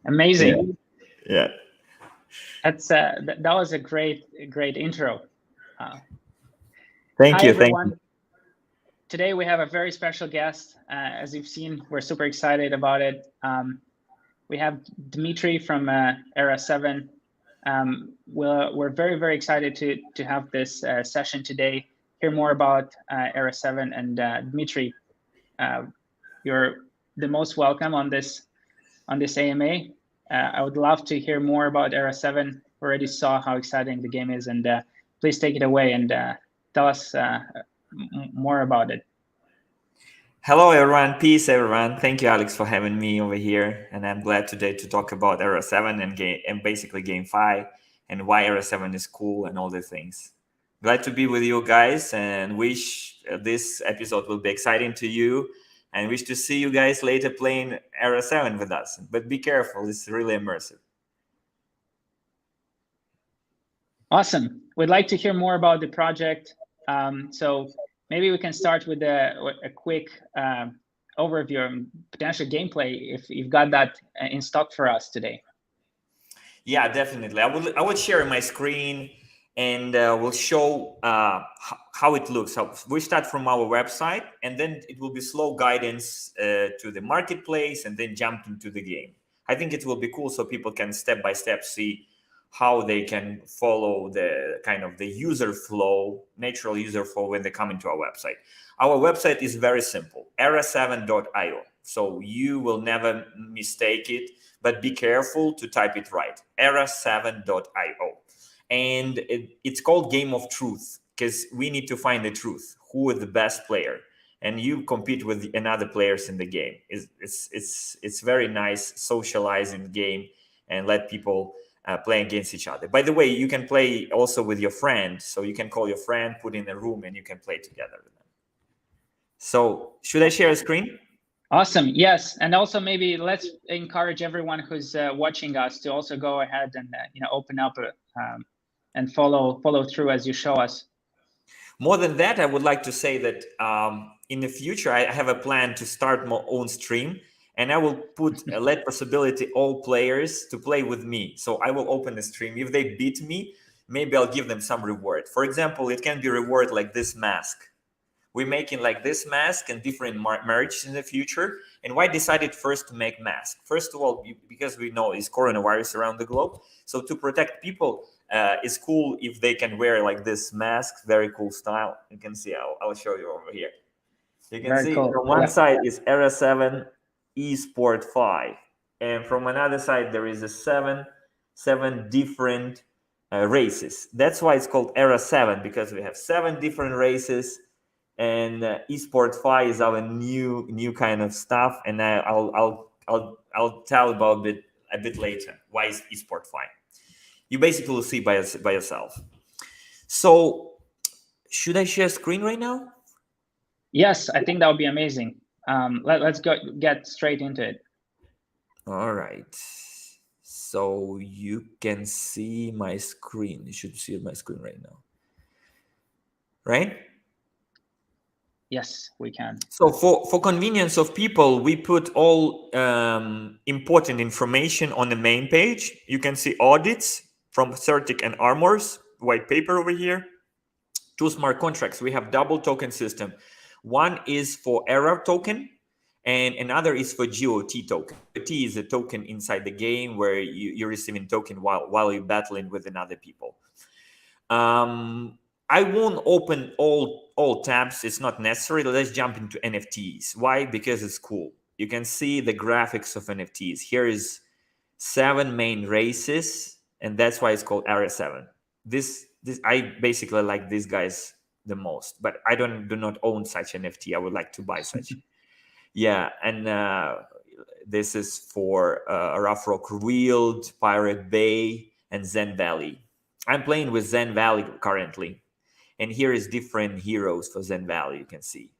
Amazing. Yeah. That's that was a great intro. Thank Hi you. everyone. Thank you. Today we have a very special guest. As you've seen, we're super excited about it. We have Dmitry from Era7. We're very excited to have this session today. Hear more about Era7 and Dmitry. You're the most welcome on this AMA. I would love to hear more about Era7. Already saw how exciting the game is, and please take it away and tell us more about it. Hello, everyone. Peace, everyone. Thank you, Alex, for having me over here. And I'm glad today to talk about Era7 and basically GameFi and why Era7 is cool and all the things. Glad to be with you guys and wish this episode will be exciting to you and wish to see you guys later playing Era7 with us. But be careful, it's really immersive. Awesome. We'd like to hear more about the project. So maybe we can start with a quick overview and potential gameplay if you've got that in stock for us today. Yeah, definitely. I would share my screen and we'll show how it looks. So we start from our website and then it will be slow guidance to the marketplace and then jump into the game. I think it will be cool so people can step by step see how they can follow the kind of the user flow, natural user flow when they come into our website. Our website is very simple, era7.io. So you will never mistake it, but be careful to type it right, era7.io. And it's called Game of Truth because we need to find the truth. Who is the best player? And you compete with another players in the game. It's very nice socializing game and let people play against each other. By the way, you can play also with your friend. So you can call your friend, put in a room, and you can play together with them. So should I share a screen? Awesome. Yes. And also maybe let's encourage everyone who's watching us to also go ahead and open up and follow through as you show us. More than that, I would like to say that in the future, I have a plan to start my own stream. And I will put let possibility all players to play with me. So I will open the stream. If they beat me, maybe I'll give them some reward. For example, it can be reward like this mask. We're making like this mask and different merch in the future. And why decided first to make mask? First of all, because we know it's coronavirus around the globe. So to protect people, it's cool if they can wear like this mask. Very cool style. You can see, I'll show you over here. You can see cool. From one side is Era7 Esportfi, and from another side there is a seven different races. That's why it's called Era7 because we have 7 different races, and Esportfi is our new kind of stuff. And I'll tell about it a bit later. Why is Esportfi? You basically will see by yourself. So should I share screen right now? Yes, I think that would be amazing. Let's get straight into it. All right. So you can see my screen. You should see my screen right now. Right? Yes, we can. So for convenience of people, we put all important information on the main page. You can see audits from Certic and Armors, white paper over here. 2 smart contracts. We have double token system. One is for ERA token, and another is for GOT token. GOT is a token inside the game where you're receiving token while you're battling with another people. I won't open all tabs. It's not necessary. Let's jump into NFTs. Why? Because it's cool. You can see the graphics of NFTs. Here is 7 main races, and that's why it's called Era7. This I basically like these guys the most, but I do not own such NFT. I would like to buy such. Yeah, and this is for Rough Rock Wield, Pirate Bay, and Zen Valley. I'm playing with Zen Valley currently, and here is different heroes for Zen Valley. You can see.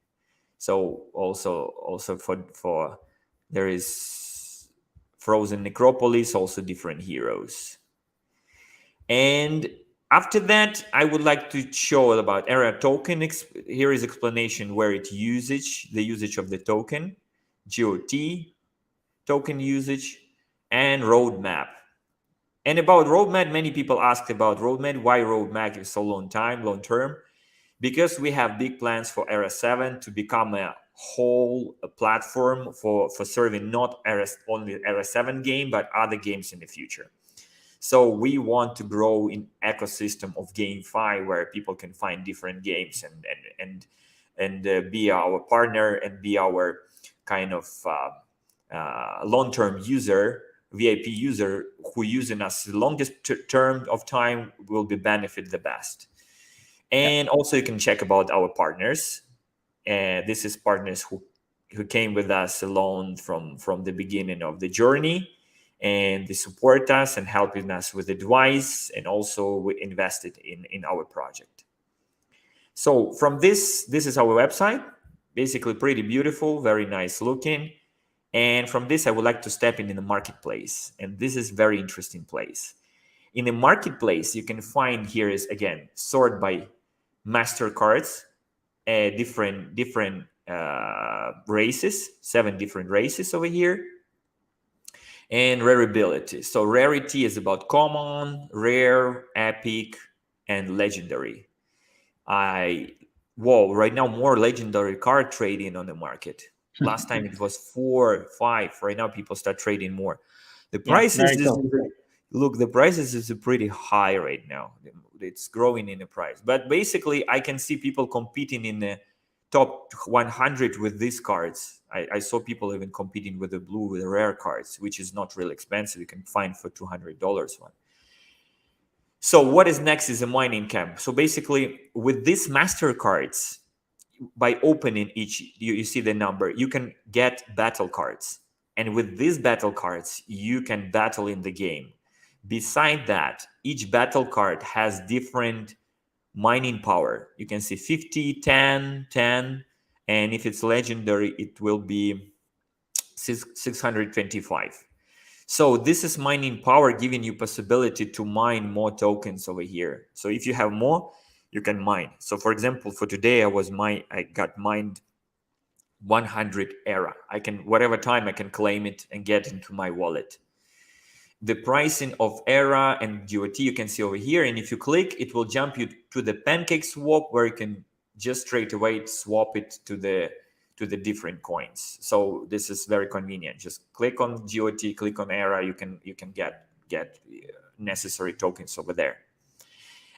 So also for there is Frozen Necropolis, also different heroes. And after that, I would like to show about ERA token. Here is explanation where it the usage of the token, GOT, token usage, and roadmap. And about roadmap, many people asked about roadmap. Why roadmap is so long term? Because we have big plans for ERA7 to become a whole platform for serving not only ERA7 game, but other games in the future. So we want to grow in ecosystem of GameFi where people can find different games and be our partner and be our kind of long-term user, VIP user who using us the longest term of time will be benefit the best. And also you can check about our partners. This is partners who came with us alone from the beginning of the journey, and they support us and helping us with advice, and also we invested in our project. So from this is our website, basically pretty beautiful, very nice looking. And from this, I would like to step in the marketplace. And this is very interesting place. In the marketplace, you can find here is, again, sort by MasterCards, different races, 7 different races over here. And rariability. So rarity is about common, rare, epic, and legendary. Right now more legendary card trading on the market. Last time it was 4, 5. Right now people start trading more. The prices look, the prices is pretty high right now. It's growing in the price. But basically I can see people competing in the top 100 with these cards. I saw people even competing with the blue, with the rare cards, which is not really expensive. You can find for $200 one. So what is next is a mining camp. So basically with these MasterCards, by opening each, you see the number, you can get battle cards. And with these battle cards, you can battle in the game. Beside that, each battle card has different mining power. You can see 50, 10, 10. And if it's legendary, it will be 625. So this is mining power giving you possibility to mine more tokens over here. So if you have more, you can mine. So for example, for today, I got mined 100 ERA. I can, whatever time I can claim it and get into my wallet. The pricing of ERA and GOT you can see over here. And if you click, it will jump you to the pancake swap where you can just straight away swap it to the different coins. So this is very convenient. Just click on GOT, click on ERA, you can get necessary tokens over there.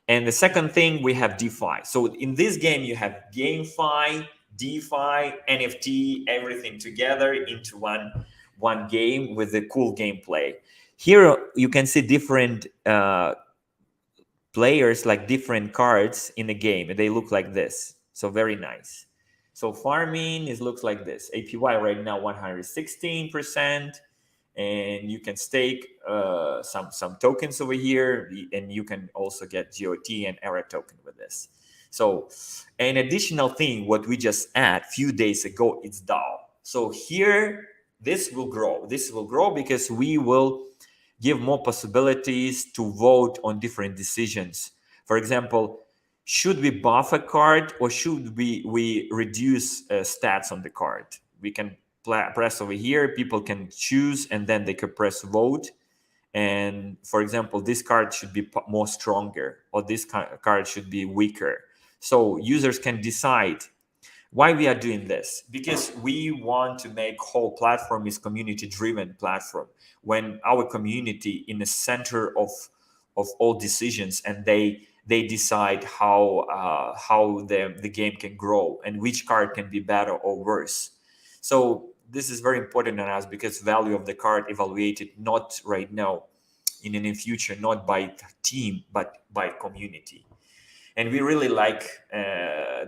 And the second thing, we have DeFi. So in this game, you have GameFi, DeFi, NFT, everything together into one game with a cool gameplay. Here you can see different players, like different cards in the game, and they look like this. So very nice. So farming looks like this. APY right now 116%, and you can stake some tokens over here, and you can also get GOT and ERA token with this. So an additional thing, what we just add few days ago, it's DAO. So here this will grow. This will grow because we will give more possibilities to vote on different decisions. For example, should we buff a card or should we reduce stats on the card? We can press over here, people can choose, and then they can press vote. And for example, this card should be more stronger, or this card should be weaker. So users can decide. Why we are doing this? Because we want to make whole platform is community-driven platform. When our community in the center of all decisions, and they decide how the game can grow and which card can be better or worse. So this is very important on us because value of the card evaluated not right now, in the future, not by team but by community. And we really like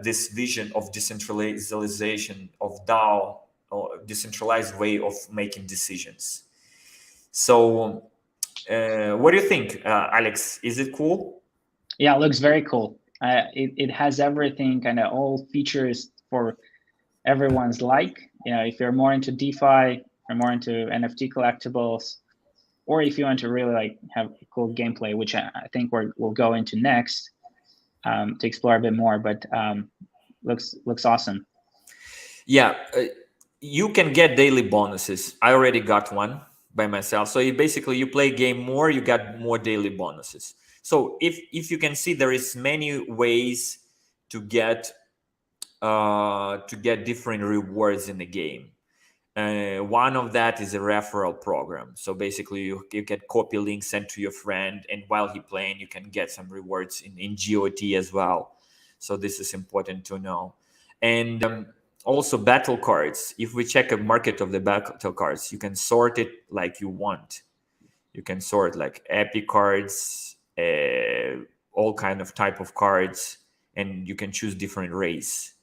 this vision of decentralization of DAO, or decentralized way of making decisions. So what do you think, Alex? Is it cool? Yeah, it looks very cool. It has everything, kind of all features for everyone's like. You know, if you're more into DeFi, or more into NFT collectibles, or if you want to really like have cool gameplay, which I think we'll go into next to explore a bit more. But looks awesome. Yeah, you can get daily bonuses. I already got one. by myself. So you play game more, you got more daily bonuses. So if you can see, there is many ways to get different rewards in the game. One of that is a referral program. So basically, you get copy links sent to your friend, and while he playing, you can get some rewards in GOT as well. So this is important to know. And also battle cards. If we check a market of the battle cards, you can sort it like you want. You can sort like epic cards, all kind of type of cards, and you can choose different race.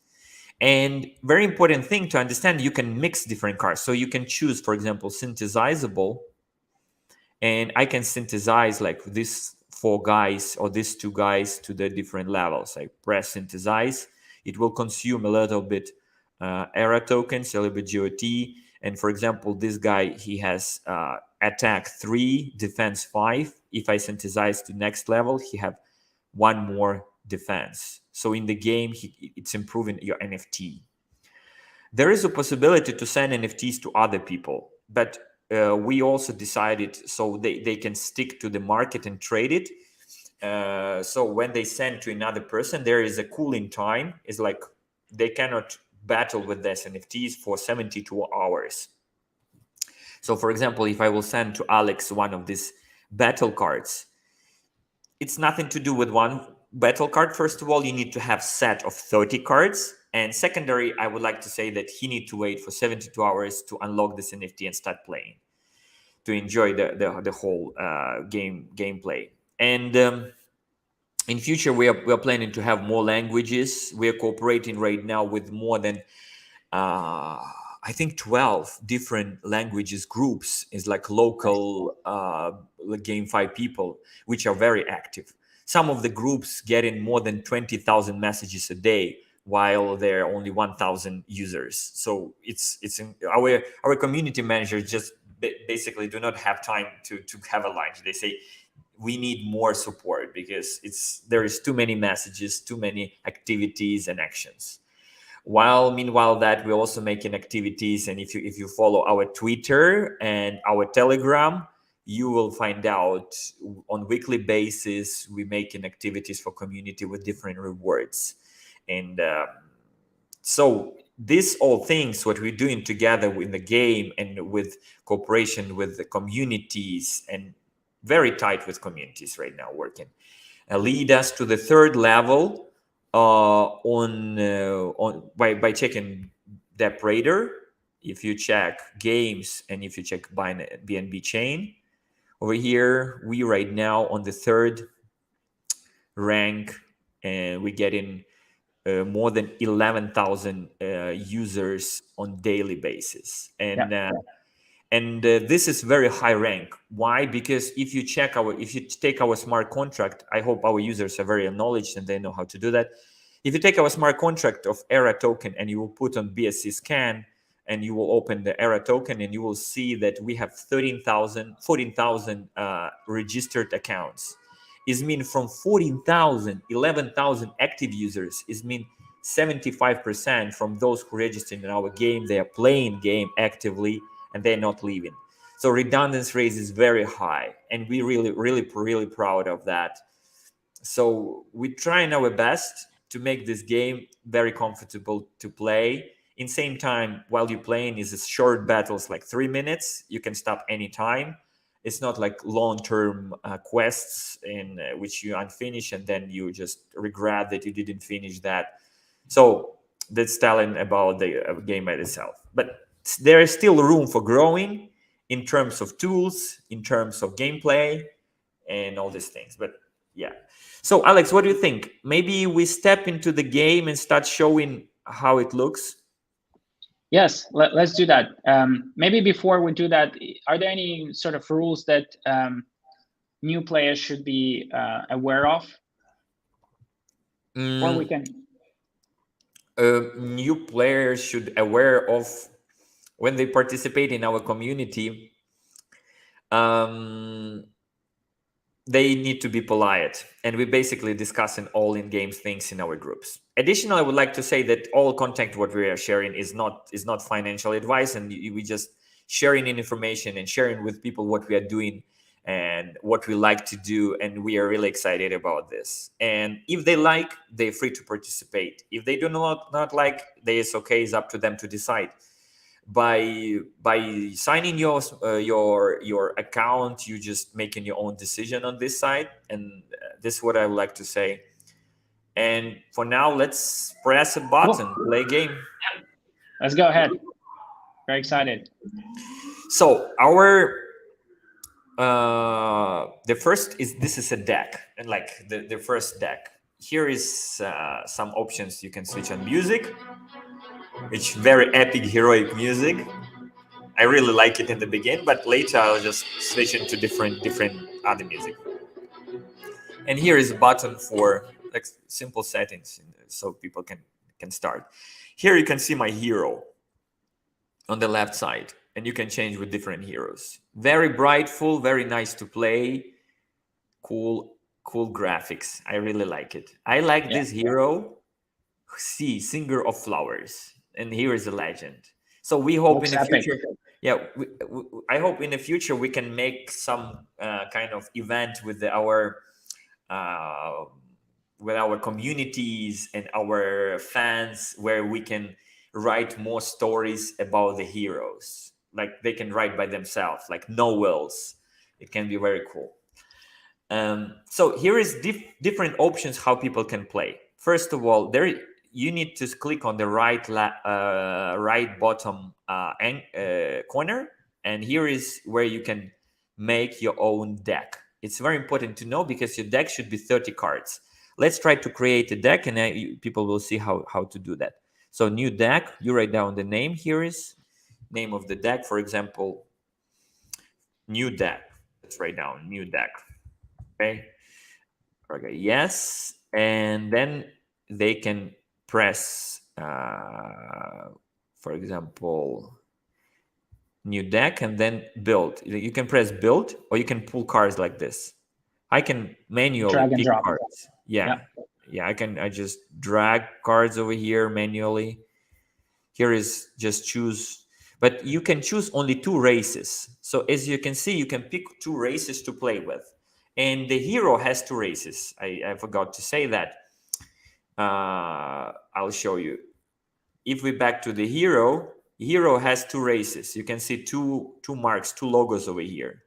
And very important thing to understand, you can mix different cards. So you can choose, for example, synthesizable, and I can synthesize like this 4 guys or these 2 guys to the different levels. I press synthesize. It will consume a little bit era tokens, a little bit GOT. And for example, this guy, he has attack 3, defense 5. If I synthesize to next level, he have 1 more defense. So in the game, it's improving your NFT. There is a possibility to send NFTs to other people, but we also decided so they can stick to the market and trade it. So when they send to another person, there is a cooling time. It's like they cannot battle with this NFTs for 72 hours. So for example, if I will send to Alex one of these battle cards, it's nothing to do with one battle card. First of all, you need to have set of 30 cards. And secondary, I would like to say that he need to wait for 72 hours to unlock this NFT and start playing, to enjoy the whole gameplay. And in future, we are planning to have more languages. We are cooperating right now with more than I think 12 different languages groups, is like local GameFi people, which are very active. Some of the groups getting more than 20,000 messages a day, while there are only 1,000 users. So it's our community managers just basically do not have time to have a lunch. They say we need more support because there is too many messages, too many activities and actions. Meanwhile that we're also making activities, and if you follow our Twitter and our Telegram, you will find out on weekly basis we're making activities for community with different rewards. And so these all things, what we're doing together in the game and with cooperation with the communities, and very tight with communities right now working, lead us to the third level by checking dApp Radar. If you check games and if you check BNB Chain, over here we right now on the third rank, and we're getting more than 11,000 users on daily basis. And this is very high rank. Why? Because if you take our smart contract, I hope our users are very knowledgeable and they know how to do that. If you take our smart contract of ERA token and you will put on BSC scan, and you will open the ERA token, and you will see that we have 14,000 registered accounts. Is mean from 14,000, 11,000 active users, is mean 75% from those who registered in our game, they are playing game actively and they're not leaving. So redundancy rate is very high, and we really proud of that. So we're trying our best to make this game very comfortable to play. In same time, while you're playing, is short battles like 3 minutes. You can stop anytime. It's not like long-term quests in which you unfinish and then you just regret that you didn't finish that. So that's telling about the game by itself. But there is still room for growing in terms of tools, in terms of gameplay, and all these things. But yeah. So Alex, what do you think? Maybe we step into the game and start showing how it looks? Yes, let's do that. Maybe before we do that, are there any sort of rules that new players should be aware of? Or we can... new players should aware of when they participate in our community. They need to be polite, and we basically discussing all in-game things in our groups. Additionally, I would like to say that all content what we are sharing is not financial advice, and we just sharing information and sharing with people what we are doing and what we like to do, and we are really excited about this. And if they like, they're free to participate. If they do not like, it's okay. It's up to them to decide. By signing your account, you just making your own decision on this side, and this is what I would like to say. And for now, let's press a button, play game. Let's go ahead. Very excited. So our the first is, this is a deck, and like the first deck. Here is some options. You can switch on music, which very epic heroic music. I really like it in the beginning, but later I'll just switch into different other music. And here is a button for like simple settings, so people can start. Here you can see my hero on the left side, and you can change with different heroes. Very brightful, very nice to play. Cool graphics. I really like it. I like this hero. See, Singer of Flowers, and here is a legend. So we hope in the future. Yeah, I hope in the future we can make some kind of event with our communities and our fans, where we can write more stories about the heroes. Like they can write by themselves, like novels. It can be very cool. So here is different options how people can play. First of all, you need to click on the right bottom corner, and here is where you can make your own deck. It's very important to know, because your deck should be 30 cards. Let's try to create a deck, and people will see how to do that. So new deck, you write down the name. Here is name of the deck, for example, new deck. Let's write down new deck. Okay, yes, and then they can press, for example, new deck, and then build. You can press build, or you can pull cards like this. I can manually pick cards. Yeah. I just drag cards over here manually. Here is just choose, but you can choose only 2 races. So as you can see, you can pick 2 races to play with, and the hero has 2 races. I forgot to say that. I'll show you. If we back to the hero has 2 races. You can see two marks, 2 logos over here.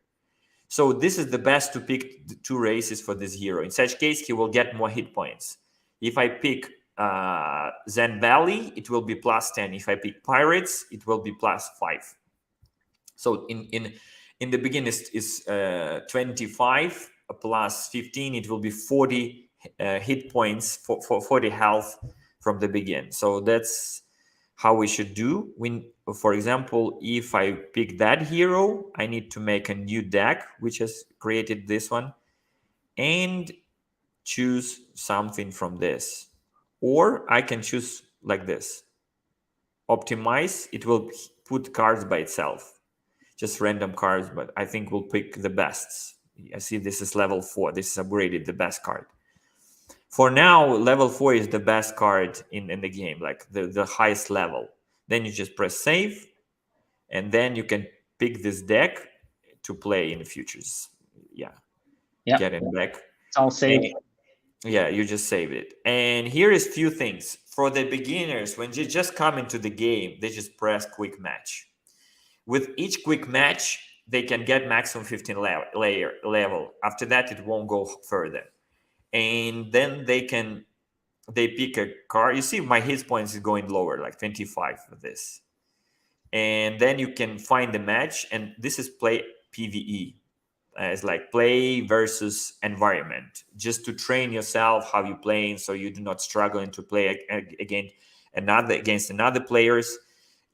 So this is the best to pick the 2 races for this hero. In such case, he will get more hit points. If I pick Zen Valley, it will be +10. If I pick Pirates, it will be +5. So in the beginning is 25 +15. It will be 40 hit points for 40 health from the begin. So that's how we should do. For example, if I pick that hero, I need to make a new deck, which has created this one, and choose something from this. Or I can choose like this. Optimize, it will put cards by itself. Just random cards, but I think we'll pick the bests. I see this is level 4. This is upgraded, the best card. For now, level 4 is the best card in the game, like the highest level. Then you just press save, and then you can pick this deck to play in the futures. Get it back. It's all saved. You just saved it. And here is few things. For the beginners, when you just come into the game, they just press quick match. With each quick match, they can get maximum 15 level. After that, it won't go further. And then they pick a card. You see my hit points is going lower, like 25 for this. And then you can find the match, and this is play PvE. It's like play versus environment, just to train yourself how you playing, so you do not struggle to play against another players.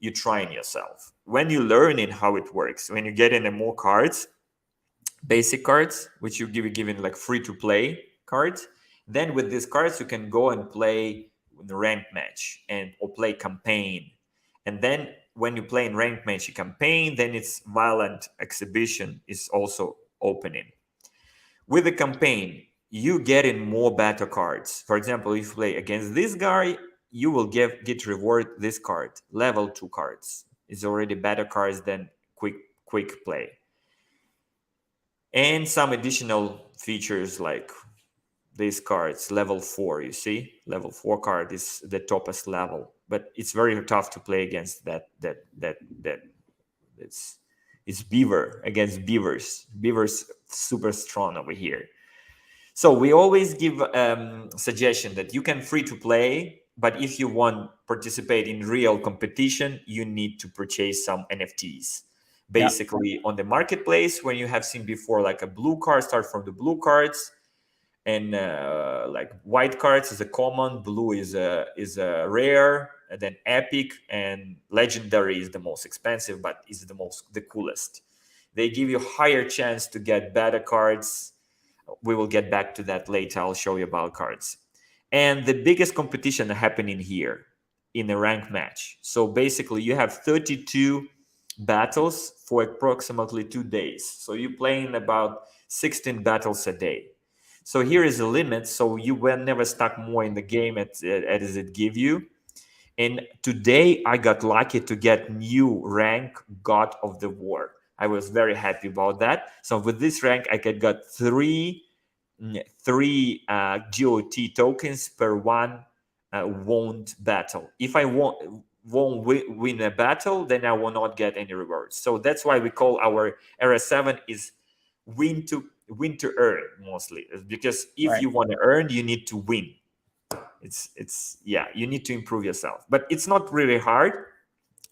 You trying yourself. When you learning how it works, when you get in more cards, basic cards, which you given like free to play cards, then with these cards you can go and play the ranked match or play campaign. And then when you play in ranked match campaign, then it's violent exhibition is also opening. With the campaign, you get in more better cards. For example, if you play against this guy, you will get reward this card, level 2 cards. It's already better cards than quick play. And some additional features like these cards, level 4, you see, level 4 card is the toppest level, but it's very tough to play against that. It's beaver against beavers super strong over here. So we always give suggestion that you can free to play, but if you want participate in real competition, you need to purchase some NFTs. Basically, on the marketplace, when you have seen before, like a blue card, start from the blue cards, and like white cards is a common, blue is a rare, and then epic and legendary is the most expensive, but is the coolest. They give you higher chance to get better cards. We will get back to that later. I'll show you about cards. And the biggest competition happening here in a rank match. So basically you have 32 battles for approximately 2 days. So you're playing about 16 battles a day. So here is a limit. So you will never stack more in the game as it give you. And today I got lucky to get new rank, God of the War. I was very happy about that. So with this rank, I could got three GOT tokens per one won battle. If I won't win a battle, then I will not get any rewards. So that's why we call our ERA7 is win to earn mostly, because if you want to earn, you need to win. You need to improve yourself, but it's not really hard.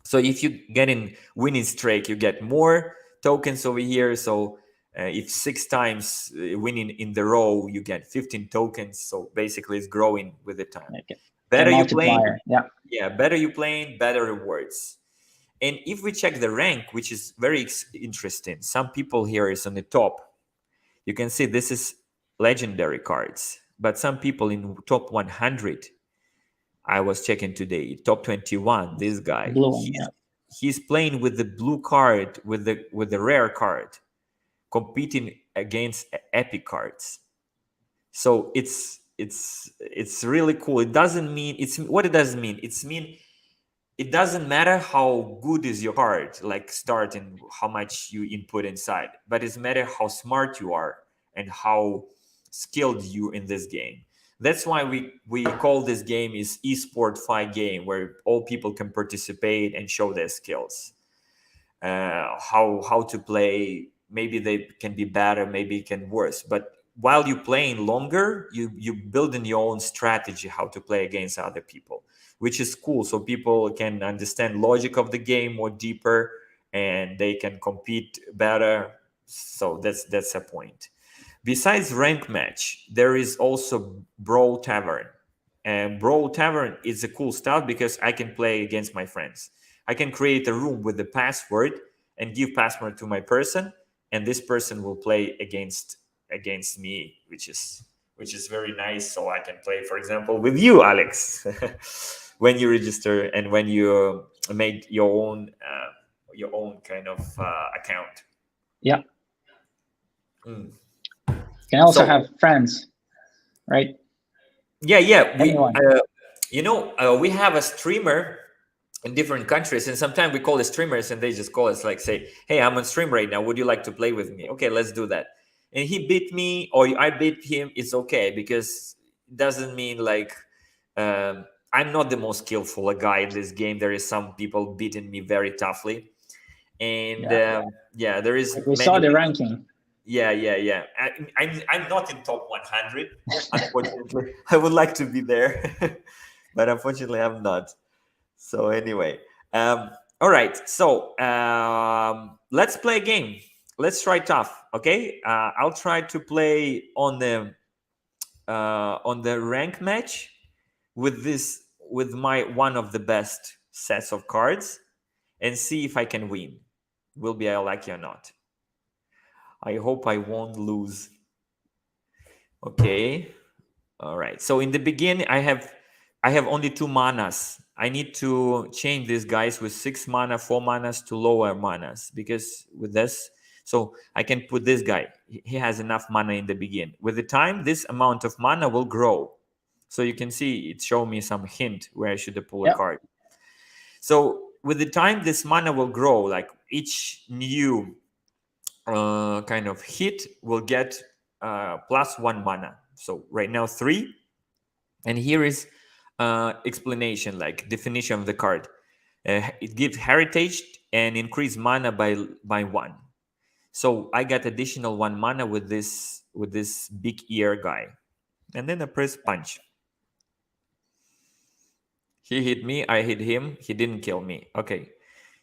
So if you get in winning streak, you get more tokens over here. So if 6 times winning in the row, you get 15 tokens. So basically it's growing with the time. Better you playing, better you playing, better rewards. And if we check the rank, which is very interesting, some people here is on the top. You can see this is legendary cards, but some people in top 100, I was checking today, top 21, this guy, he's playing with the blue card, with the rare card, competing against epic cards. So it's really cool. It doesn't mean what it doesn't mean. It doesn't matter how good is your card, like starting how much you input inside, but it's matter how smart you are and how skilled you in this game. That's why we call this game is Esportfi Game, where all people can participate and show their skills. How to play. Maybe they can be better, maybe it can worse. But while you're playing longer, you building your own strategy how to play against other people, which is cool. So people can understand logic of the game more deeper, and they can compete better. So that's a point. Besides rank match, there is also Brawl Tavern. And Brawl Tavern is a cool stuff because I can play against my friends. I can create a room with the password and give password to my person, and this person will play against me, which is very nice. So I can play, for example, with you, Alex, when you register and when you made your own kind of account. Yeah. You can also have friends, right? Yeah. We have a streamer in different countries, and sometimes we call the streamers, and they just call us like say, "Hey, I'm on stream right now. Would you like to play with me?" Okay, let's do that. And he beat me or I beat him. It's okay, because it doesn't mean like I'm not the most skillful guy in this game. There is some people beating me very toughly, and there is. We saw the ranking. Yeah. I'm not in top 100, unfortunately. I would like to be there, but unfortunately I'm not. So anyway, all right. So let's play a game. Let's try tough. Okay, I'll try to play on the rank match with my one of the best sets of cards, and see if I can win. Will be I lucky or not? I hope I won't lose. Okay. All right. So in the beginning, I have only 2 manas. I need to change these guys with 6 mana, 4 manas to lower manas, because with this, so I can put this guy. He has enough mana in the beginning. With the time, this amount of mana will grow. So you can see it show me some hint where I should pull a card. So with the time, this mana will grow. Like each new kind of hit will get +1 mana. So right now 3, and here is explanation, like definition of the card. It gives heritage and increase mana by 1. So I got additional 1 mana with this big ear guy, and then I press punch. He hit me, I hit him. He didn't kill me. Okay.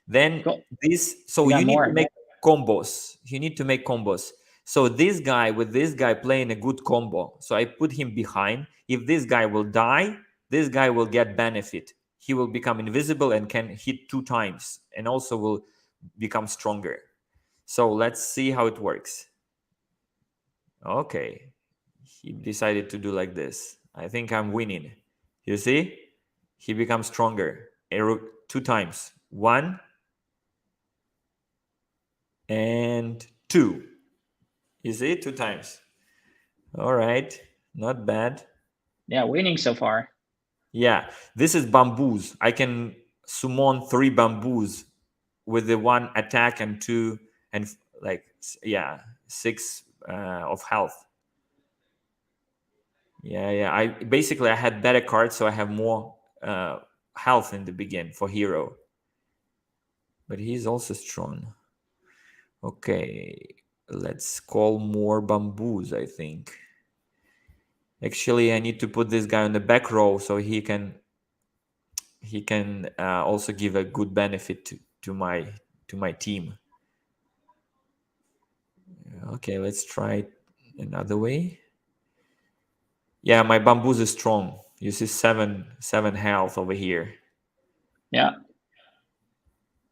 Then Cool. this, so you need to make combos. You need to make combos. So this guy with this guy playing a good combo. So I put him behind. If this guy will die, this guy will get benefit. He will become invisible and can hit 2 times, and also will become stronger. So let's see how it works. Okay. He decided to do like this. I think I'm winning. You see? He becomes stronger. 2 times. 1 and 2. You see? 2 times. All right. Not bad. Yeah, winning so far. Yeah. This is bamboos. I can summon 3 bamboos with the 1 attack and 2 and 6 of health. Yeah. I had better cards, so I have more health in the beginning for hero. But he's also strong. Okay, let's call more bamboos, I think. Actually, I need to put this guy on the back row so he can also give a good benefit to my team. Okay, let's try it another way. Yeah, my bamboos is strong. You see 7 health over here. Yeah.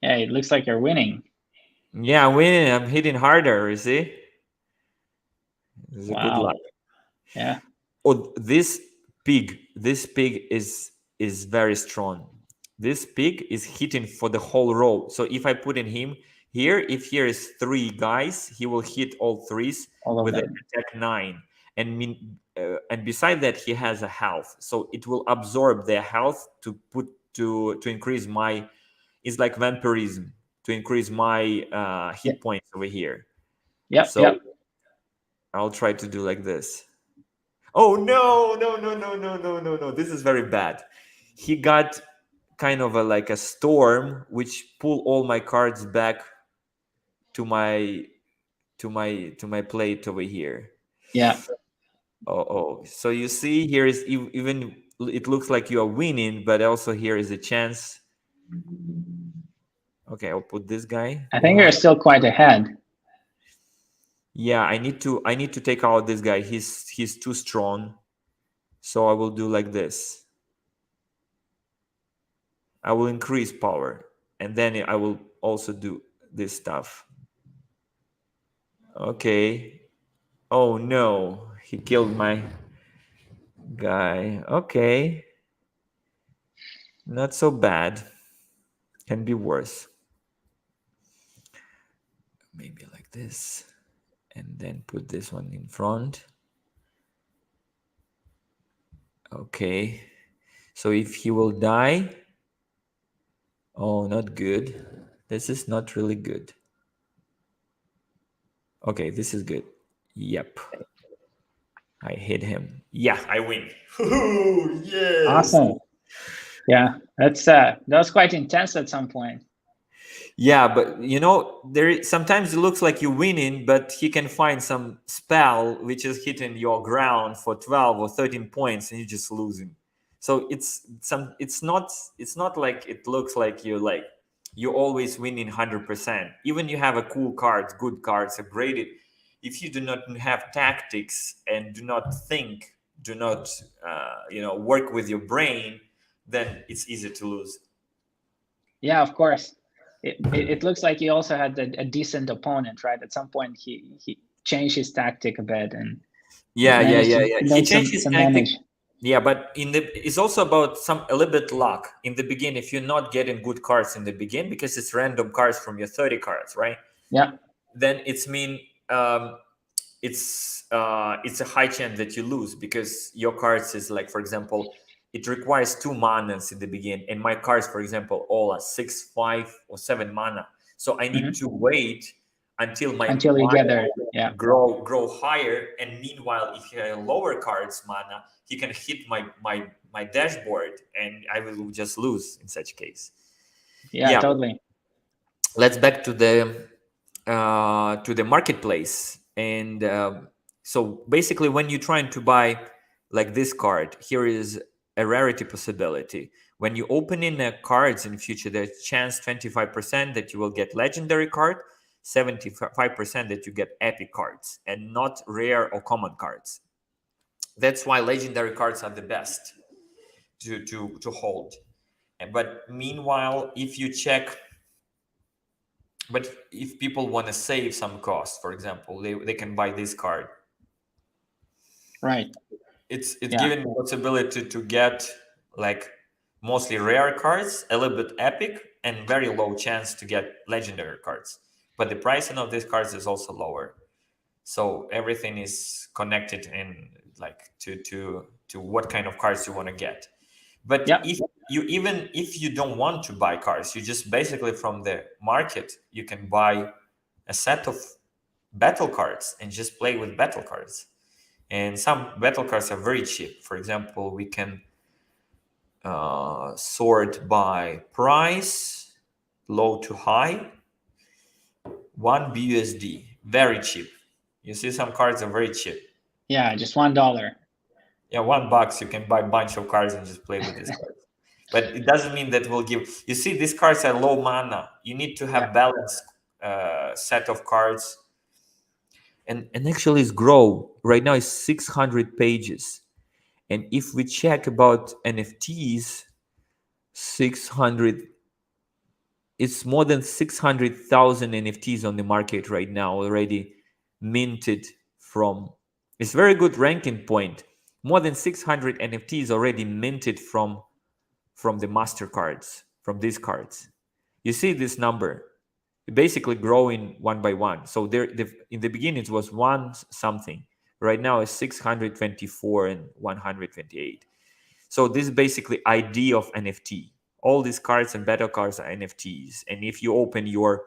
Yeah, it looks like you're winning. Yeah, I'm winning. I'm hitting harder, you see? This is a good luck. Yeah. Oh, this pig is very strong. This pig is hitting for the whole row. So if I put in him here, if here is 3 guys, he will hit all 3s with an attack 9. And beside that, he has a health. So it will absorb their health to increase my. It's like vampirism, to increase my hit points over here. Yep. So I'll try to do like this. Oh no. This is very bad. He got kind of like a storm which pull all my cards back to my plate over here. Yeah. Oh. So you see, here is even it looks like you are winning, but also here is a chance. Okay, I'll put this guy. I think you're still quite ahead. Yeah, I need to take out this guy. He's too strong. So I will do like this. I will increase power, and then I will also do this stuff. Okay. Oh no, he killed my guy. Okay. Not so bad. Can be worse. Maybe like this. And then put this one in front. Okay. So if he will die. Oh, not good. This is not really good. Okay, this is good. Yep. I hit him. Yeah, I win. Yes. Awesome. Yeah, that was quite intense at some point. Yeah, but sometimes it looks like you're winning, but he can find some spell which is hitting your ground for 12 or 13 points, and you're just losing. So it's not like it looks like you're always winning 100%. Even you have a cool cards, good cards, a graded. If you do not have tactics and do not think, do not work with your brain, then it's easy to lose. Yeah, of course. It looks like he also had a decent opponent, right? At some point, he changed his tactic a bit, and yeah. He changed his tactic. Yeah, but it's also about a little bit luck in the beginning. If you're not getting good cards in the beginning, because it's random cards from your 30 cards, right? Yeah. Then it's it's a high chance that you lose, because your cards is like, for example, it requires 2 manas in the beginning, and my cards, for example, all are 6, 5, or 7 mana. So I need to wait until my until you get there. grow higher. And meanwhile, if you have lower cards mana, he can hit my dashboard, and I will just lose in such case. Yeah, totally. Let's back to the marketplace. And so basically, when you're trying to buy like this card, here is a rarity possibility. When you open in cards in the future, there's chance 25% that you will get legendary card, 75% that you get epic cards, and not rare or common cards. That's why legendary cards are the best to hold. But meanwhile, if you check, but if people want to save some cost, for example, they can buy this card. Right. It's giving the possibility to get like mostly rare cards, a little bit epic, and very low chance to get legendary cards. But the pricing of these cards is also lower. So everything is connected in like to what kind of cards you want to get. But if you don't want to buy cards, you just basically from the market, you can buy a set of battle cards and just play with battle cards. And some battle cards are very cheap. For example, we can sort by price, low to high, 1 BUSD, very cheap. You see some cards are very cheap. Yeah, just $1. Yeah, $1 you can buy a bunch of cards and just play with these cards. But it doesn't mean that we'll give. You see, these cards are low mana. You need to have balanced set of cards. And actually, it's grow right now. Is 600 pages. And if we check about NFTs, 600. It's more than 600,000 NFTs on the market right now already minted from. It's very good ranking point. More than 600 NFTs already minted from the MasterCards, from these cards. You see this number basically growing one by one. So there, in the beginning it was one something. Right now it's 624 and 128. So this is basically idea of NFT. All these cards and battle cards are NFTs. And if you open your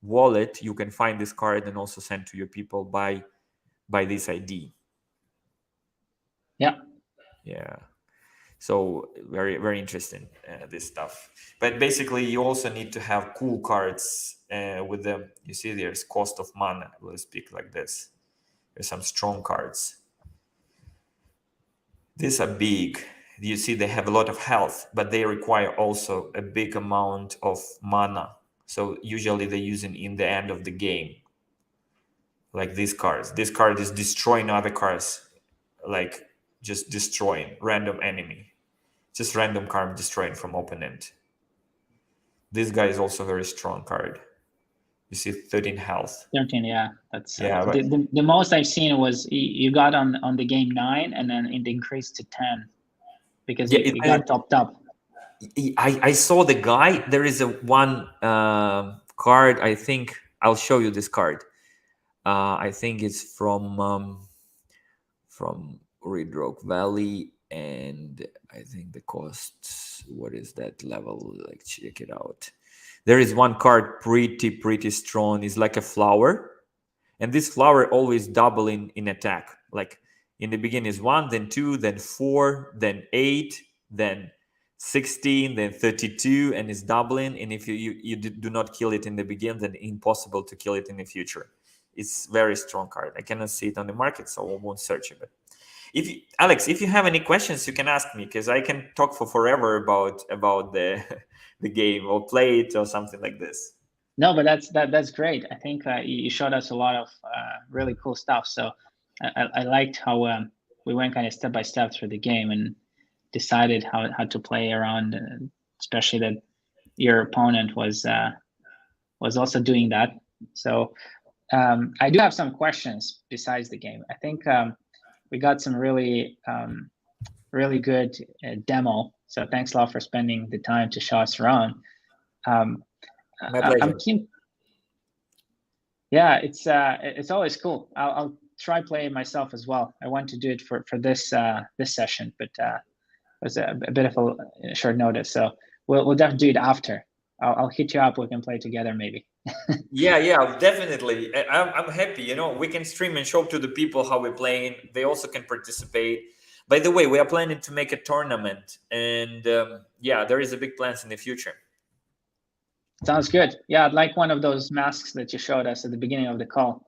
wallet, you can find this card and also send to your people by this ID. Yeah. So very, very interesting, this stuff. But basically, you also need to have cool cards with them. You see, there's cost of mana. We'll speak like this. There's some strong cards. These are big. You see, they have a lot of health, but they require also a big amount of mana. So usually they're using in the end of the game. Like these cards. This card is destroying other cards. Like just destroying random enemy. Just random card destroyed from opponent. This guy is also a very strong card. You see 13 health. 13, yeah. That's the most I've seen was you got on the game 9 and then it increased to 10 because it got topped up. I saw the guy. There is a one card. I think I'll show you this card. I think it's from Red Rock Valley. And I think the cost, what is that level? Like, check it out. There is one card pretty strong. It's like a flower. And this flower always double in attack. Like in the beginning is 1, then 2, then 4, then 8, then 16, then 32, and it's doubling. And if you do not kill it in the beginning, then impossible to kill it in the future. It's very strong card. I cannot see it on the market, so I won't search it. But Alex, if you have any questions, you can ask me because I can talk for forever about the game or play it or something like this. No, but that's great. I think you showed us a lot of really cool stuff. So I liked how we went kind of step by step through the game and decided how to play around, especially that your opponent was also doing that. So I do have some questions besides the game. I think we got some really good demo. So thanks a lot for spending the time to show us around. My pleasure. I'm keen. Yeah, it's always cool. I'll try playing myself as well. I want to do it for this session, but was a bit of a short notice. So we'll definitely do it after. I'll hit you up. We can play together maybe. Yeah, definitely. I'm happy. You know, we can stream and show to the people how we're playing. They also can participate. By the way, we are planning to make a tournament, and yeah, there is a big plans in the future. Sounds good. Yeah, I'd like one of those masks that you showed us at the beginning of the call.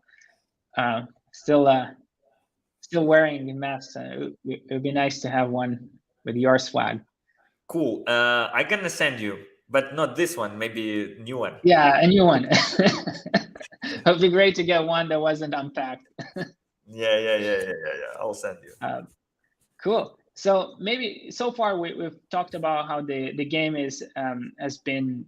Still wearing the mask. It would be nice to have one with your swag. Cool. I'm gonna send you, but not this one. Maybe a new one. Yeah, a new one. It would be great to get one that wasn't unpacked. Yeah. I'll send you. Cool. So maybe so far we've talked about how the game is has been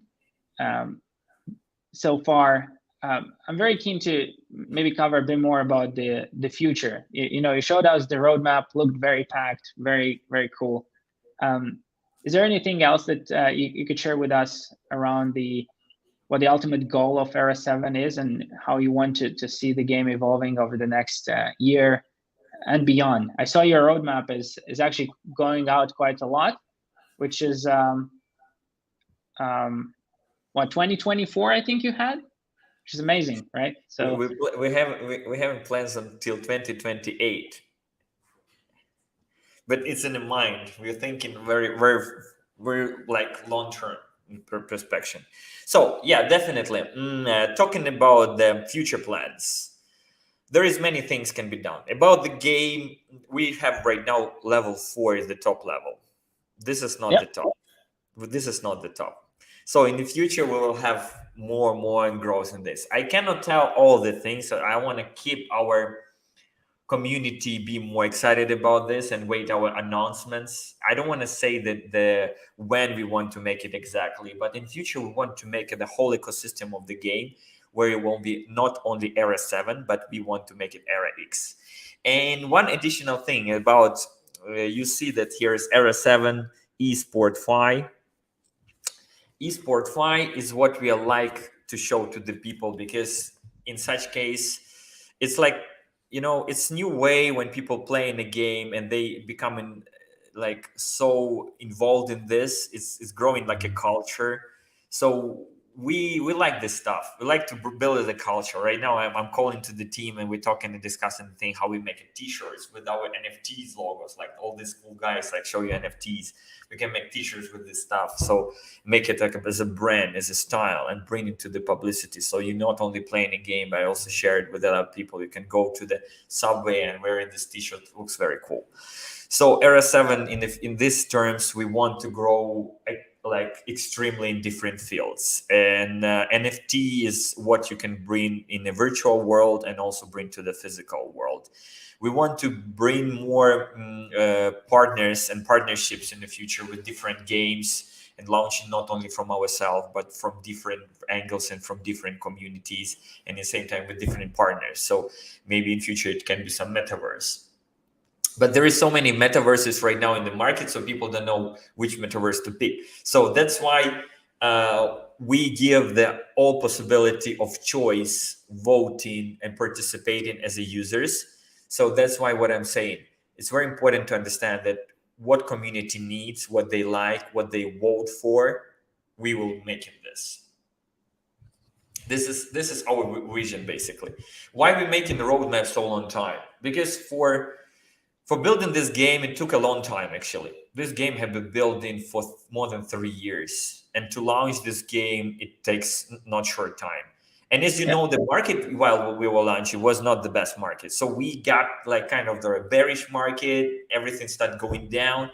so far. I'm very keen to maybe cover a bit more about the future. You know, you showed us the roadmap, looked very packed, very cool. Is there anything else that you could share with us around what the ultimate goal of ERA7 is and how you want to see the game evolving over the next year and beyond? I saw your roadmap is actually going out quite a lot, which is what, 2024 I think you had, which is amazing, right? So we haven't plans until 2028, but it's in the mind. We're thinking very like long term perspective. So yeah, definitely. Talking about the future plans, there is many things can be done about the game. We have right now level 4 is the top level. This is not the top. This is not the top. So in the future we will have more and growth in this. I cannot tell all the things, so I want to keep our community be more excited about this and wait our announcements. I don't want to say that when we want to make it exactly, but in future we want to make it the whole ecosystem of the game, where it won't be not only ERA7, but we want to make it ERA-X. And one additional thing about you see that here is ERA7 Esportfi. Esportfi is what we like to show to the people, because in such case it's like, you know, it's new way when people play in a game and they become like so involved in this. It's growing like a culture. So we like this stuff. We like to build a culture. Right now I'm calling to the team and we're talking and discussing the thing how we make t-shirts with our NFTs logos, like all these cool guys like show you NFTs. We can make t-shirts with this stuff. So make it like as a brand, as a style, and bring it to the publicity. So you're not only playing a game, but I also share it with other people. You can go to the subway and wearing this t-shirt. It looks very cool. So ERA7 in these terms, we want to grow like extremely in different fields, and NFT is what you can bring in a virtual world and also bring to the physical world. We want to bring more partners and partnerships in the future with different games, and launching not only from ourselves but from different angles and from different communities, and at the same time with different partners. So maybe in future it can be some metaverse. But there is so many metaverses right now in the market, so people don't know which metaverse to pick. So that's why we give the all possibility of choice, voting and participating as a users. So that's why what I'm saying, it's very important to understand that what community needs, what they like, what they vote for, we will make it this. This is our vision basically. Why we making the roadmap so long time? Because for building this game, it took a long time, actually. This game had been building for more than 3 years. And to launch this game, it takes not short time. And as you know, the market, while we were launching, was not the best market. So we got like kind of the bearish market. Everything started going down.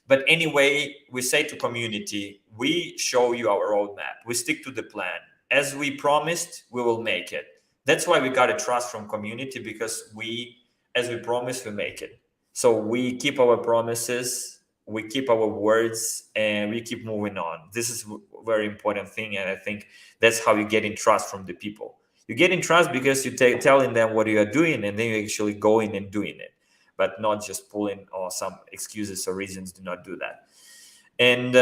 But anyway, we say to community, we show you our roadmap. We stick to the plan. As we promised, we will make it. That's why we got a trust from community, because as we promised, we make it. So we keep our promises, we keep our words, and we keep moving on. This is a very important thing, and I think that's how you get in trust from the people. You get in trust because you telling them what you are doing, and then you actually go in and doing it, but not just pulling or some excuses or reasons to not do that. And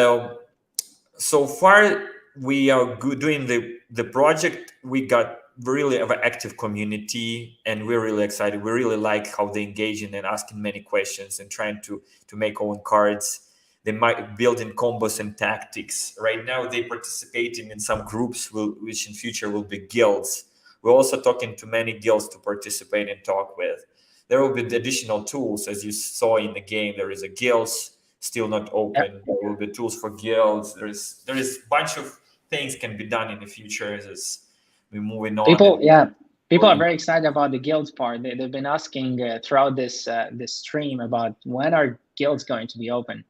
so far, we are doing the project. We got really an active community, and we're really excited. We really like how they engage in and asking many questions and trying to make own cards. They might build in combos and tactics. Right now, they participating in some groups, which in future will be guilds. We're also talking to many guilds to participate and talk with. There will be the additional tools, as you saw in the game. There is a guilds still not open. There will be tools for guilds. There is a bunch of things can be done in the future as we're moving on. People are very excited about the guilds part. They've been asking throughout this stream about when are guilds going to be open.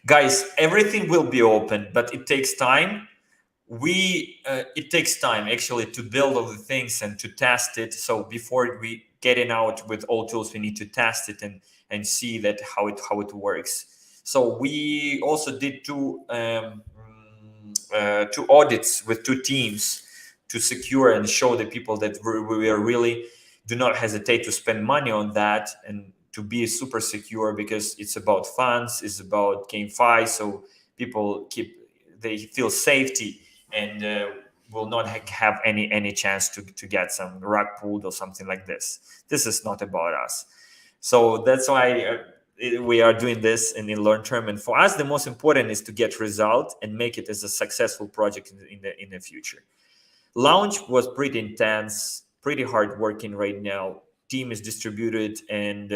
Guys, everything will be open, but it takes time. It takes time actually to build all the things and to test it. So before we getting out with all tools, we need to test it and see that how it works. So we also did two audits with two teams to secure and show the people that we are really do not hesitate to spend money on that and to be super secure, because it's about funds, it's about GameFi, so people they feel safety and will not have any chance to get some rug pulled or something like this. This is not about us. So that's why we are doing this in the long term. And for us, the most important is to get result and make it as a successful project in the future. Launch was pretty intense, pretty hard working right now. Team is distributed and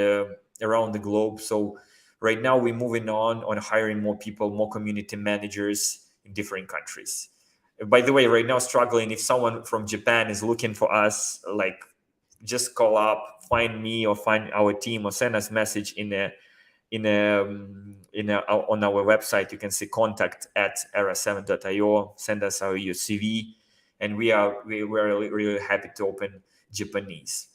around the globe. So right now we're moving on hiring more people, more community managers in different countries. By the way, right now struggling, if someone from Japan is looking for us, like just call up, find me or find our team or send us message on our website. You can see contact@era7.io, send us your CV. And we're really happy to open Japanese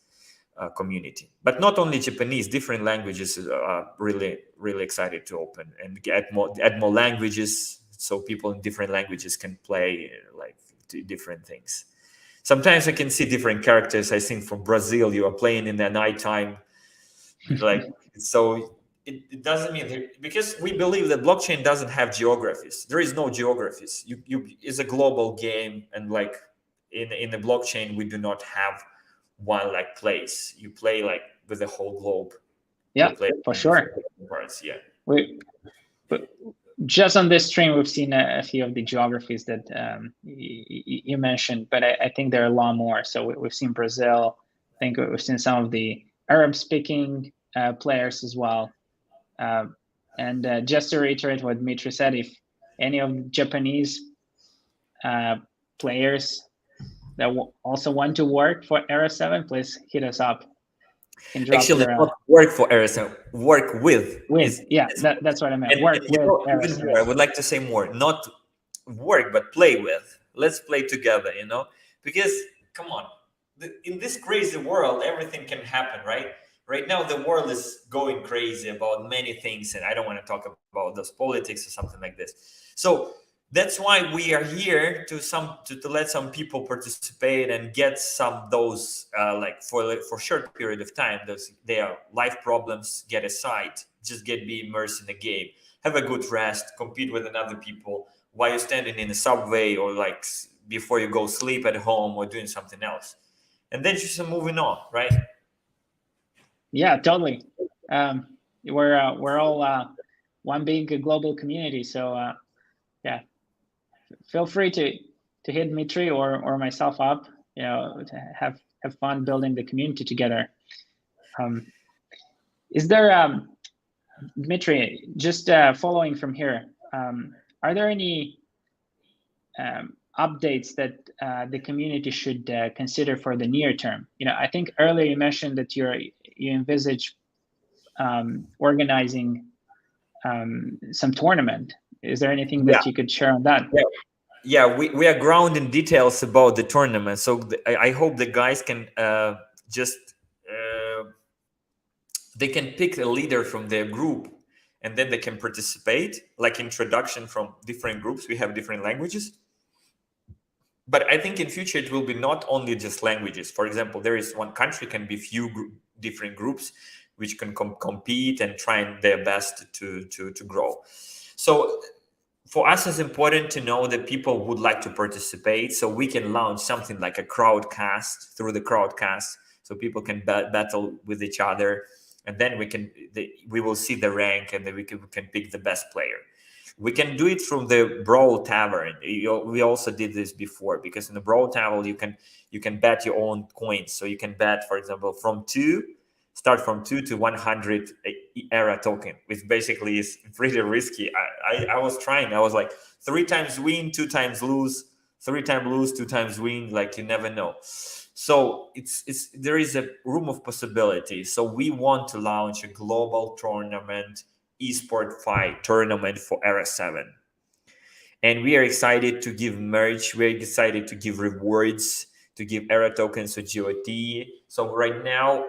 community, but not only Japanese, different languages are really excited to open and add more languages, so people in different languages can play like different things. Sometimes I can see different characters. I think from Brazil, you are playing in the nighttime, like so. It doesn't mean because we believe that blockchain doesn't have geographies. There is no geographies. It's a global game, and like in the blockchain, we do not have one like place. You play like with the whole globe. Yeah, for sure. Parts, yeah. But just on this stream, we've seen a few of the geographies that you mentioned, but I think there are a lot more. So we've seen Brazil. I think we've seen some of the Arab-speaking players as well. And just to reiterate what Dmitry said, if any of the Japanese players that also want to work for ERA7, please hit us up. Actually, not work for ERA7, work with. That's what I meant. Work with ERA7. I would like to say more, not work, but play with. Let's play together, because come on, in this crazy world, everything can happen, right? Right now, the world is going crazy about many things, and I don't want to talk about those politics or something like this. So that's why we are here to let some people participate and get some those like for short period of time. Their life problems get aside, just be immersed in the game, have a good rest, compete with other people while you're standing in the subway or like before you go sleep at home or doing something else, and then just moving on, right? Yeah, totally. We're all one big global community. So yeah, feel free to hit Dmitry or myself up. To have fun building the community together. Is there Dmitry, just following from here? Are there any updates that the community should consider for the near term? I think earlier you mentioned that you envisage organizing some tournament. Is there anything that you could share on that? Yeah, we are ground in details about the tournament. So I hope the guys can they can pick a leader from their group, and then they can participate, like introduction from different groups. We have different languages. But I think in future it will be not only just languages. For example, there is one country can be few different groups which can compete and try their best to grow. So for us, it's important to know that people would like to participate, so we can launch something like a crowdcast through the crowdcast, so people can battle with each other, and then we will see the rank, and then we can pick the best player. We can do it from the Brawl Tavern. We also did this before, because in the Brawl Tavern you can bet your own coins. So you can bet, for example, start from 2 to 100 ERA token, which basically is pretty risky. I was trying. I was like 3 times win, 2 times lose, 3 times lose, 2 times win. Like, you never know. So there is a room of possibility. So we want to launch a global tournament, Esportfi tournament for ERA7. And we are excited to give merch. We're excited to give rewards, to give ERA tokens to GOT. So right now,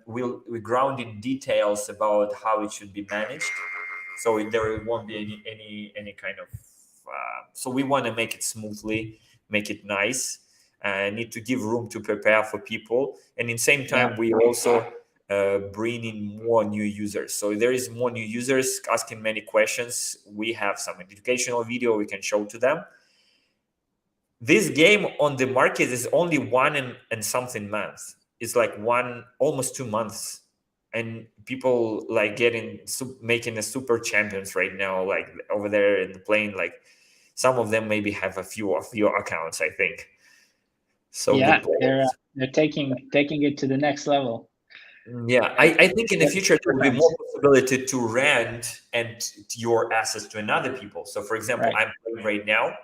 we're grounding details about how it should be managed. So there won't be any kind of. So we want to make it smoothly, make it nice. Need to give room to prepare for people, and in the same time, we also bring in more new users. So there is more new users asking many questions. We have some educational video we can show to them. This game on the market is only 1 and something months. It's like almost 2 months, and people like making the super champions right now, like over there in the plane. Like, some of them maybe have a few accounts, I think. So yeah, they're taking it to the next level. Yeah, I think in the future there will be more possibility to rent and your assets to another people. So, for example, I'm playing right now,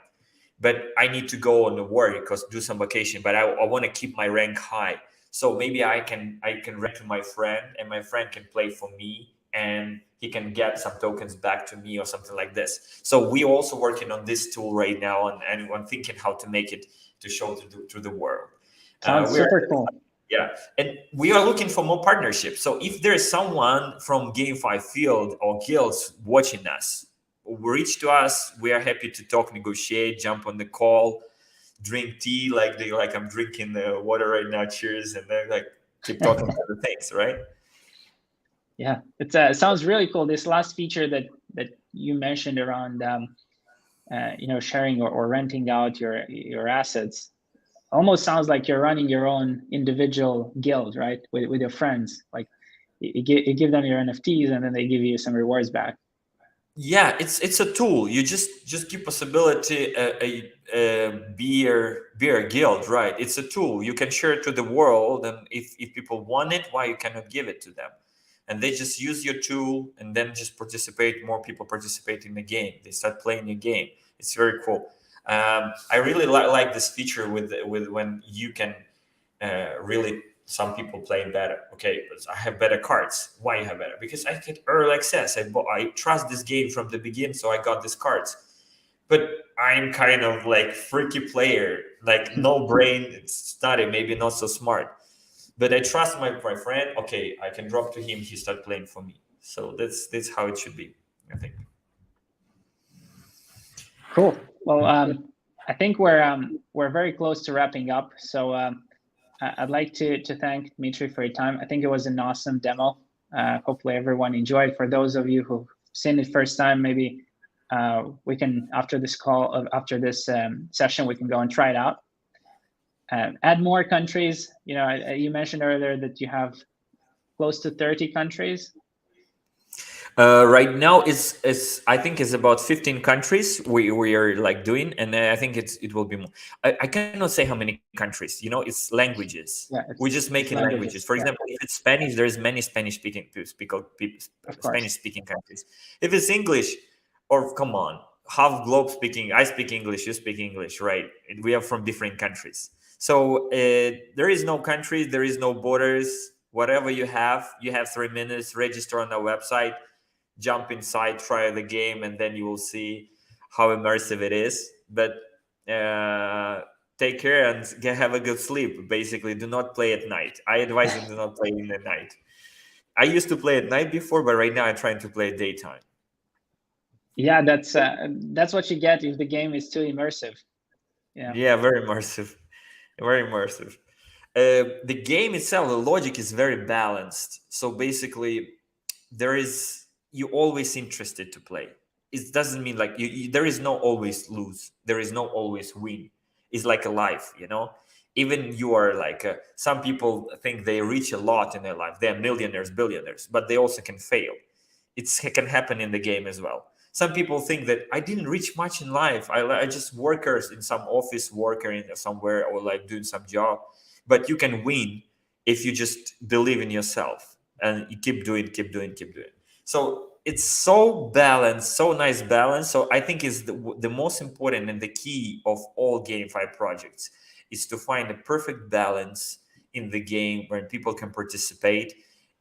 but I need to go on the work because do some vacation. But I want to keep my rank high. So maybe I can rent to my friend, and my friend can play for me, and he can get some tokens back to me or something like this. So we also working on this tool right now, and I'm thinking how to make it to show to the world. Sounds super cool. Yeah, and we are looking for more partnerships. So if there is someone from GameFi field or guilds watching us, reach to us. We are happy to talk, negotiate, jump on the call, drink tea like I'm drinking the water right now. Cheers, and then like keep talking about the things, right? Yeah, it sounds really cool. This last feature that you mentioned around, sharing or renting out your assets. Almost sounds like you're running your own individual guild, right? With your friends, like you give them your NFTs and then they give you some rewards back. Yeah, it's a tool. You just give possibility be a guild, right? It's a tool. You can share it to the world, and if people want it, why you cannot give it to them? And they just use your tool and then just participate. More people participate in the game. They start playing the game. It's very cool. I really like this feature with when you can really, some people play better. Okay, but I have better cards. Why you have better? Because I get early access. I trust this game from the beginning, so I got these cards. But I'm kind of like freaky player, like no brain study, maybe not so smart. But I trust my friend. Okay, I can drop to him. He start playing for me. So that's how it should be, I think. Cool. Well, I think we're very close to wrapping up. So I'd like to thank Dmitry for your time. I think it was an awesome demo. Hopefully everyone enjoyed. For those of you who've seen it first time, maybe we can, after this session, we can go and try it out. Add more countries. You mentioned earlier that you have close to 30 countries. Right now, I think it's about 15 countries we are like doing, and I think it will be more. I cannot say how many countries. It's languages. Yeah, we're just making languages. For example, if it's Spanish, there's many Spanish-speaking Spanish-speaking countries. If it's English, or come on, half globe speaking. I speak English. You speak English, right? We are from different countries, so there is no countries. There is no borders. Whatever you have 3 minutes. Register on our website. Jump inside, try the game, and then you will see how immersive it is. But take care and have a good sleep. Basically, do not play at night. I advise you do not play in the night. I used to play at night before, but right now I'm trying to play at daytime. Yeah, that's what you get if the game is too immersive. Yeah, very immersive. Very immersive. The game itself, the logic is very balanced. So basically, you're always interested to play. It doesn't mean like there is no always lose. There is no always win. It's like a life, Even you are like some people think they reach a lot in their life. They're millionaires, billionaires, but they also can fail. It can happen in the game as well. some people think that I didn't reach much in life. I just workers in some office worker in somewhere, or like doing some job. But you can win if you just believe in yourself and you keep doing. So it's so balanced, so nice balance. So I think is the most important and the key of all GameFi projects is to find a perfect balance in the game where people can participate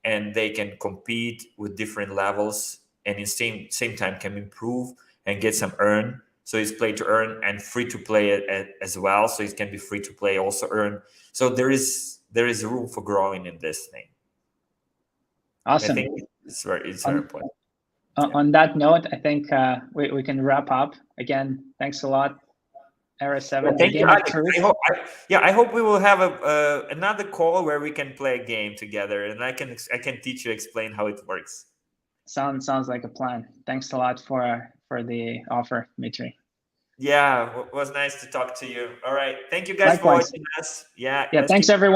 and they can compete with different levels, and in same time can improve and get some earn. So it's play to earn and free to play as well. So it can be free to play, also earn. So there is room for growing in this thing. Awesome. I think it's very important. On that note, I think we can wrap up. Again, thanks a lot, Era7. Thank you, Alex. I hope we will have another call where we can play a game together, and I can teach you, explain how it works. Sounds like a plan. Thanks a lot for the offer, Dmitry. Yeah, it was nice to talk to you. All right, thank you guys for watching us. Yeah, thanks everyone.